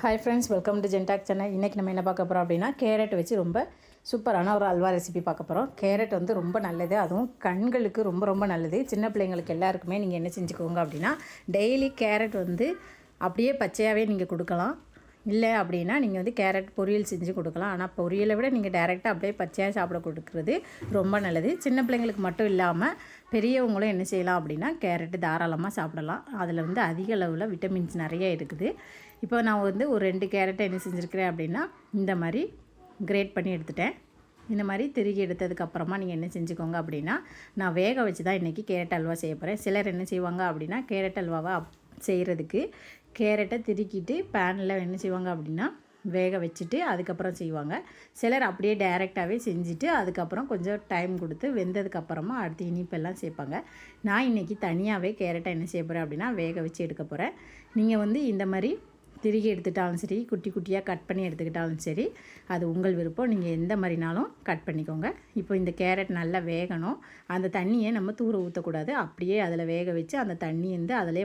Hi friends, welcome to ஜென்டாக் channel. இன்றைக்கி நம்ம என்ன பார்க்க போகிறோம் அப்படின்னா, கேரட் வச்சு ரொம்ப சூப்பரான ஒரு அல்வா ரெசிபி பார்க்க போகிறோம். கேரட் வந்து ரொம்ப நல்லது, அதுவும் கண்களுக்கு ரொம்ப ரொம்ப நல்லது. சின்ன பிள்ளைங்களுக்கு எல்லாருக்குமே நீங்கள் என்ன செஞ்சுக்கோங்க அப்படின்னா, டெய்லி கேரட் வந்து அப்படியே பச்சையாகவே நீங்கள் கொடுக்கலாம். இல்லை அப்படின்னா நீங்கள் வந்து கேரட் பொரியல் செஞ்சு கொடுக்கலாம். ஆனால் பொரியலை விட நீங்கள் டைரெக்டாக அப்படியே பச்சையாக சாப்பிட கொடுக்குறது ரொம்ப நல்லது. சின்ன பிள்ளைங்களுக்கு மட்டும் இல்லாமல் பெரியவங்களும் என்ன செய்யலாம் அப்படின்னா, கேரட்டு தாராளமாக சாப்பிடலாம். அதில் வந்து அதிக அளவில் விட்டமின்ஸ் நிறைய இருக்குது. இப்போ நான் வந்து ஒரு 2 கேரட்டை என்ன செஞ்சுருக்கிறேன் அப்படின்னா, இந்த மாதிரி கிரேட் பண்ணி எடுத்துட்டேன். இந்த மாதிரி திருகி எடுத்ததுக்கப்புறமா நீங்கள் என்ன செஞ்சுக்கோங்க அப்படின்னா, நான் வேக வச்சு தான் இன்றைக்கி கேரட் அல்வா செய்ய போகிறேன். சிலர் என்ன செய்வாங்க அப்படின்னா, கேரட் அல்வாவை செய்கிறதுக்கு கேரட்டை திருக்கிட்டு பேனில் என்ன செய்வாங்க அப்படின்னா வேக வச்சுட்டு அதுக்கப்புறம் செய்வாங்க. சிலர் அப்படியே டைரெக்டாகவே செஞ்சுட்டு அதுக்கப்புறம் கொஞ்சம் டைம் கொடுத்து வெந்ததுக்கப்புறமா அடுத்து இனிப்பெல்லாம் சேர்ப்பாங்க. நான் இன்றைக்கி தனியாகவே கேரட்டை என்ன செய்ய போகிறேன் அப்படின்னா வேக வச்சு எடுக்க போகிறேன். நீங்கள் வந்து இந்த மாதிரி திருகி எடுத்துக்கிட்டாலும் சரி, குட்டி குட்டியாக கட் பண்ணி எடுத்துக்கிட்டாலும் சரி, அது உங்கள் விருப்பம். நீங்கள் எந்த மாதிரினாலும் கட் பண்ணிக்கோங்க. இப்போ இந்த கேரட் நல்லா வேகணும். அந்த தண்ணியை நம்ம தூர ஊற்றக்கூடாது. அப்படியே அதில் வேக வச்சு அந்த தண்ணி வந்து அதிலே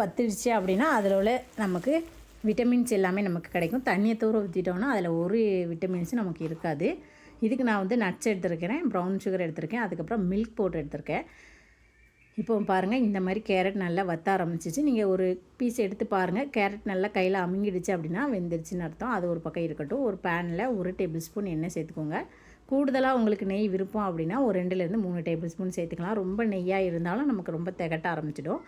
வத்திடுச்சு அப்படின்னா அதில் உள்ள நமக்கு விட்டமின்ஸ் எல்லாமே நமக்கு கிடைக்கும். தண்ணியை தூர ஊற்றிட்டோன்னா அதில் ஒரு விட்டமின்ஸும் நமக்கு இருக்காது. இதுக்கு நான் வந்து நட்ஸ் எடுத்துருக்கிறேன், ப்ரௌன் சுகர் எடுத்திருக்கேன், அதுக்கப்புறம் மில்க் பவுடர் எடுத்திருக்கேன். இப்போ பாருங்கள், இந்த மாதிரி கேரட் நல்லா வத்த ஆரம்பிச்சிச்சு. நீங்கள் ஒரு பீஸ் எடுத்து பாருங்கள், கேரட் நல்லா கையில் அமுங்கிடுச்சு அப்படின்னா வெந்துருச்சுன்னு அர்த்தம். அது ஒரு பக்கம் இருக்கட்டும். ஒரு பேனில் 1 டேபிள் ஸ்பூன் எண்ணெய் சேர்த்துக்கோங்க. கூடுதலாக உங்களுக்கு நெய் விருப்பம் அப்படின்னா ஒரு 2லேருந்து 3 டேபிள் ஸ்பூன் சேர்த்துக்கலாம். ரொம்ப நெய்யாக இருந்தாலும் நமக்கு ரொம்ப திகட்ட ஆரம்பிச்சிடும்.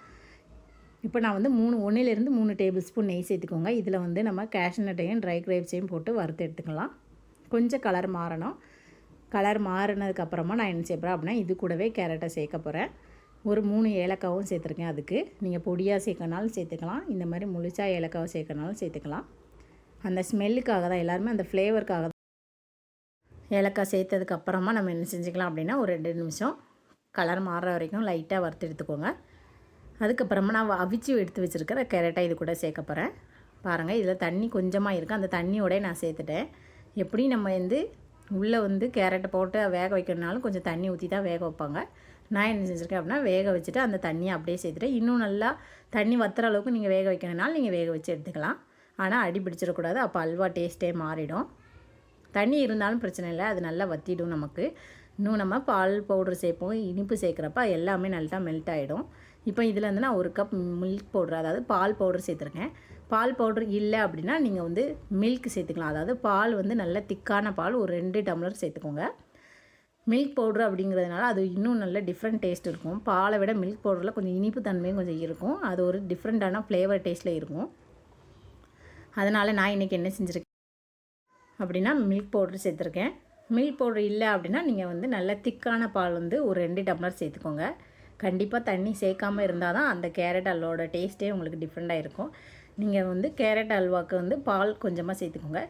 இப்போ நான் வந்து 1லேருந்து 3 டேபிள் ஸ்பூன் நெய் சேர்த்துக்கோங்க. இதில் வந்து நம்ம கேஷ்நட்டையும் ட்ரை கிரேப்ஸையும் போட்டு வறுத்து எடுத்துக்கலாம். கொஞ்சம் கலர் மாறணும். கலர் மாறினதுக்கப்புறமா நான் என்ன செய்ய போகிறேன் அப்படின்னா, இது கூடவே கேரட்டை சேர்க்க போகிறேன். ஒரு 3 ஏலக்காவும் சேர்த்துருக்கேன். அதுக்கு நீங்கள் பொடியாக சேர்க்கனாலும் சேர்த்துக்கலாம், இந்த மாதிரி முழுசாக ஏலக்காவை சேர்க்கனாலும் சேர்த்துக்கலாம். அந்த ஸ்மெல்லுக்காக தான், எல்லாருமே அந்த ஃப்ளேவருக்காக தான். ஏலக்காய் சேர்த்ததுக்கப்புறமா நம்ம என்ன செஞ்சுக்கலாம் அப்படின்னா, ஒரு 2 நிமிஷம் கலர் மாறுற வரைக்கும் லைட்டாக வறுத்து எடுத்துக்கோங்க. அதுக்கப்புறமா நான் அவிச்சு எடுத்து வச்சுருக்கிற கேரட்டை இது கூட சேர்க்க போகிறேன். பாருங்கள், இதில் தண்ணி கொஞ்சமாக இருக்குது. அந்த தண்ணியோடய நான் சேர்த்துட்டேன். எப்படி நம்ம வந்து உள்ளே வந்து கேரட்டை போட்டு வேக வைக்கிறதுனாலும் கொஞ்சம் தண்ணி ஊற்றி தான் வேக வைப்பாங்க. நான் என்ன செஞ்சுருக்கேன் அப்படின்னா, வேக வச்சுட்டு அந்த தண்ணியை அப்படியே சேர்த்துட்டேன். இன்னும் நல்லா தண்ணி வத்துற அளவுக்கு நீங்கள் வேக வைக்கிறதுனால நீங்கள் வேக வச்சு எடுத்துக்கலாம். ஆனால் அடி பிடிச்சிடக்கூடாது, அப்போ அல்வா டேஸ்ட்டே மாறிடும். தண்ணி இருந்தாலும் பிரச்சனை இல்லை, அது நல்லா வற்றிடும் நமக்கு. இன்னும் நம்ம பால் பவுட்ரு சேர்ப்போம், இனிப்பு சேர்க்குறப்ப எல்லாமே நல்லா மெல்ட் ஆகிடும். இப்போ இதில் வந்து நான் 1 கப் மில்க் பவுட்ரு, அதாவது பால் பவுட்ரு சேர்த்துருக்கேன். பால் பவுட்ரு இல்லை அப்படின்னா நீங்கள் வந்து மில்க் சேர்த்துக்கலாம். அதாவது பால் வந்து நல்ல திக்கான பால் ஒரு 2 டம்ளர் சேர்த்துக்கோங்க. மில்க் பவுட்ரு அப்படிங்கிறதுனால அது இன்னும் நல்ல டிஃப்ரெண்ட் டேஸ்ட் இருக்கும். பாலை விட மில்க் பவுடரில் கொஞ்சம் இனிப்பு தன்மையும் கொஞ்சம் இருக்கும். அது ஒரு டிஃப்ரெண்ட்டான ஃப்ளேவர் டேஸ்ட்டில் இருக்கும். அதனால் நான் இன்றைக்கி என்ன செஞ்சுருக்கேன் அப்படின்னா, மில்க் பவுட்ரு சேர்த்துருக்கேன். மில்க் பவுட்ரு இல்லை அப்படின்னா நீங்கள் வந்து நல்ல திக்கான பால் வந்து ஒரு 2 டம்ளர் சேர்த்துக்கோங்க. கண்டிப்பாக தண்ணி சேர்க்காமல் இருந்தால் தான் அந்த கேரட் அல்வாவோட டேஸ்ட்டே உங்களுக்கு டிஃப்ரெண்ட்டாக இருக்கும். நீங்கள் வந்து கேரட் அல்வாவுக்கு வந்து பால் கொஞ்சமாக சேர்த்துக்கோங்க.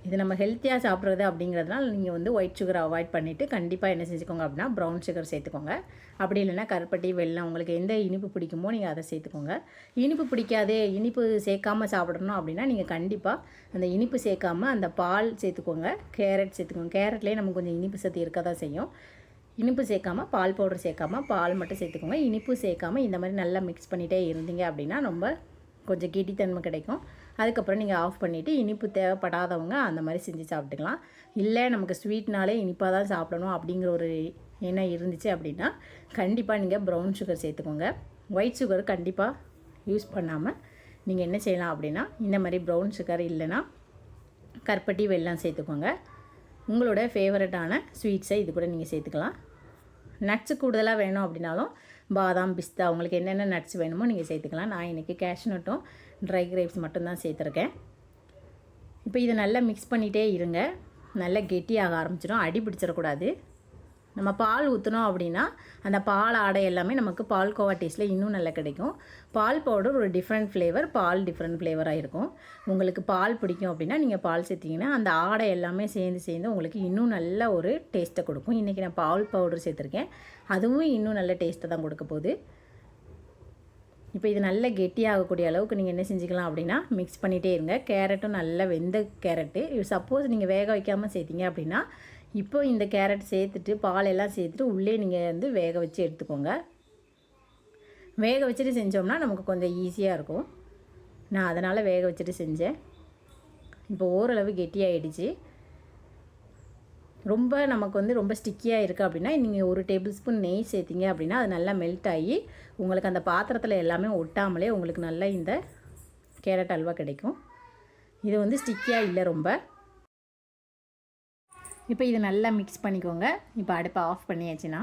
இது நம்ம ஹெல்த்தியாக சாப்பிட்றது அப்படிங்கிறதுனால நீங்கள் வந்து ஒயிட் சுகரை அவாய்ட் பண்ணிவிட்டு கண்டிப்பாக என்ன செஞ்சுக்கோங்க அப்படின்னா ப்ரௌன் சுகர் சேர்த்துக்கோங்க. அப்படி இல்லைன்னா கருப்பட்டி, வெல்லம், உங்களுக்கு எந்த இனிப்பு பிடிக்குமோ நீங்கள் அதை சேர்த்துக்கோங்க. இனிப்பு பிடிக்காது, இனிப்பு சேர்க்காமல் சாப்பிடணும் அப்படின்னா நீங்கள் கண்டிப்பாக அந்த இனிப்பு சேர்க்காமல் அந்த பால் சேர்த்துக்கோங்க, கேரட் சேர்த்துக்கோங்க. கேரட்லேயே நமக்கு கொஞ்சம் இனிப்பு சத்து இருக்க தான் செய்யும். இனிப்பு சேர்க்காமல் பால் பவுடர் சேர்க்காமல் பால் மட்டும் சேர்த்துக்கோங்க. இனிப்பு சேர்க்காமல் இந்த மாதிரி நல்லா மிக்ஸ் பண்ணிகிட்டே இருந்தீங்க அப்படின்னா ரொம்ப கொஞ்சம் கெட்டித்தன்மை கிடைக்கும். அதுக்கப்புறம் நீங்கள் ஆஃப் பண்ணிவிட்டு இனிப்பு தேவைப்படாதவங்க அந்த மாதிரி செஞ்சு சாப்பிட்டுக்கலாம். இல்லை நமக்கு ஸ்வீட்னாலே இனிப்பாக தான் சாப்பிடணும் அப்படிங்கிற ஒரு எண்ணம் இருந்துச்சு அப்படின்னா கண்டிப்பாக நீங்கள் ப்ரௌன் சுகர் சேர்த்துக்கோங்க. ஒயிட் சுகர் கண்டிப்பாக யூஸ் பண்ணாமல் நீங்கள் என்ன செய்யலாம் அப்படின்னா, இந்த மாதிரி ப்ரௌன் சுகர் இல்லைன்னா கருப்பட்டி, வெல்லம் சேர்த்துக்கோங்க. உங்களோட ஃபேவரட்டான ஸ்வீட்ஸை இது கூட நீங்கள் சேர்த்துக்கலாம். நட்ஸு கூடுதலாக வேணும் அப்படின்னாலும் பாதாம், பிஸ்தா, உங்களுக்கு என்னென்ன நட்ஸ் வேணுமோ நீங்கள் சேர்த்துக்கலாம். நான் இன்றைக்கி கேஷ்நட்டும் ட்ரை கிரேப்ஸ் மட்டும்தான் சேர்த்துருக்கேன். இப்போ இதை நல்லா மிக்ஸ் பண்ணிகிட்டே இருங்க. நல்லா கெட்டியாக ஆரம்பிச்சிடும், அடி பிடிச்சிடக்கூடாது. நம்ம பால் ஊற்றினோம் அப்படின்னா அந்த பால் ஆடை எல்லாமே நமக்கு பால்கோவா டேஸ்ட்டில் இன்னும் நல்லா கிடைக்கும். பால் பவுடர் ஒரு டிஃப்ரெண்ட் ஃப்ளேவர், பால் டிஃப்ரெண்ட் ஃப்ளேவராக இருக்கும். உங்களுக்கு பால் பிடிக்கும் அப்படின்னா நீங்கள் பால் சேர்த்திங்கன்னா அந்த ஆடை எல்லாமே சேர்ந்து உங்களுக்கு இன்னும் நல்ல ஒரு டேஸ்ட்டை கொடுக்கும். இன்றைக்கி நான் பால் பவுடர் சேர்த்துருக்கேன், அதுவும் இன்னும் நல்ல டேஸ்ட்டை தான் கொடுக்க போகுது. இப்போ இது நல்ல கெட்டியாகக்கூடிய அளவுக்கு நீங்கள் என்ன செஞ்சுக்கலாம் அப்படின்னா மிக்ஸ் பண்ணிகிட்டே இருங்க. கேரட்டும் நல்லா வெந்த கேரட்டு. சப்போஸ் நீங்கள் வேக வைக்காமல் சேர்த்திங்க அப்படின்னா இப்போ இந்த கேரட் சேர்த்துட்டு பால் எல்லாம் சேர்த்துட்டு உள்ளே நீங்கள் வந்து வேக வச்சு எடுத்துக்கோங்க. வேக வச்சுட்டு செஞ்சோம்னா நமக்கு கொஞ்சம் ஈஸியாக இருக்கும். நான் அதனால் வேக வச்சுட்டு செஞ்சேன். இப்போ ஓரளவு கெட்டியாகிடுச்சு. ரொம்ப நமக்கு வந்து ரொம்ப ஸ்டிக்கியாக இருக்குது அப்படின்னா நீங்கள் 1 டேபிள் ஸ்பூன் நெய் சேர்த்திங்க அப்படின்னா அது நல்லா மெல்ட் ஆகி உங்களுக்கு அந்த பாத்திரத்தில் எல்லாமே ஒட்டாமலே உங்களுக்கு நல்லா இந்த கேரட் அல்வா கிடைக்கும். இது வந்து ஸ்டிக்கியாக இல்லை ரொம்ப. இப்போ இது நல்லா மிக்ஸ் பண்ணிக்கோங்க. இப்போ அடுப்பை ஆஃப் பண்ணியாச்சுன்னா,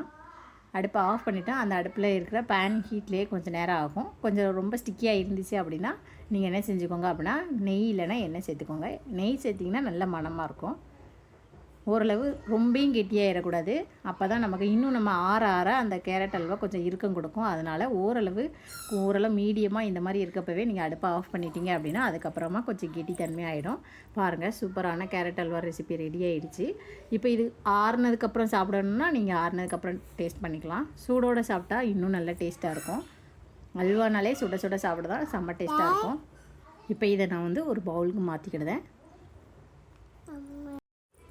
அடுப்பை ஆஃப் பண்ணிவிட்டு அந்த அடுப்பில் இருக்கிற பேன் ஹீட்லேயே கொஞ்சம் நேரம் ஆகும். கொஞ்சம் ரொம்ப ஸ்டிக்கியாக இருந்துச்சு அப்படின்னா நீங்கள் என்ன செஞ்சுக்கோங்க அப்படின்னா நெய் இல்லைன்னா எண்ணெய் சேர்த்துக்கோங்க. நெய் சேர்த்திங்கன்னா நல்ல மணமாக இருக்கும். ஓரளவு ரொம்பவும் கெட்டியாகிடக்கூடாது. அப்போ தான் நமக்கு இன்னும் நம்ம ஆற அந்த கேரட் அல்வா கொஞ்சம் இறுக்கம் கொடுக்கும். அதனால் ஓரளவு மீடியமாக இந்த மாதிரி இருக்கப்பவே நீங்கள் அடுப்பை ஆஃப் பண்ணிட்டீங்க அப்படின்னா அதுக்கப்புறமா கொஞ்சம் கெட்டித்தன்மை ஆகிடும். பாருங்கள், சூப்பரான கேரட் அல்வா ரெசிபி ரெடி ஆகிடுச்சு. இப்போ இது ஆறுனதுக்கப்புறம் சாப்பிடணுன்னா நீங்கள் ஆறுனதுக்கப்புறம் டேஸ்ட் பண்ணிக்கலாம். சூடோடு சாப்பிட்டா இன்னும் நல்ல டேஸ்ட்டாக இருக்கும். அல்வானாலே சுட சுட சாப்பிட தான் செம்ம டேஸ்ட்டாக இருக்கும். இப்போ இதை நான் வந்து ஒரு பவுலுக்கு மாற்றிக்கிடுதேன்.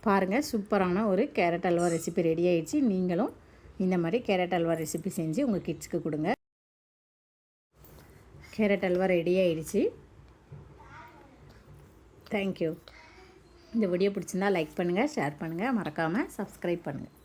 பாருங்கள், சூப்பரான ஒரு கேரட் அல்வா ரெசிபி ரெடி ஆகிடுச்சு. நீங்களும் இந்த மாதிரி கேரட் அல்வா ரெசிபி செஞ்சு உங்கள் கிட்ஸ்க்கு கொடுங்க. கேரட் அல்வா ரெடி ஆகிடுச்சு. தேங்க்யூ. இந்த வீடியோ பிடிச்சிருந்தா லைக் பண்ணுங்கள், ஷேர் பண்ணுங்கள், மறக்காமல் சப்ஸ்கிரைப் பண்ணுங்கள்.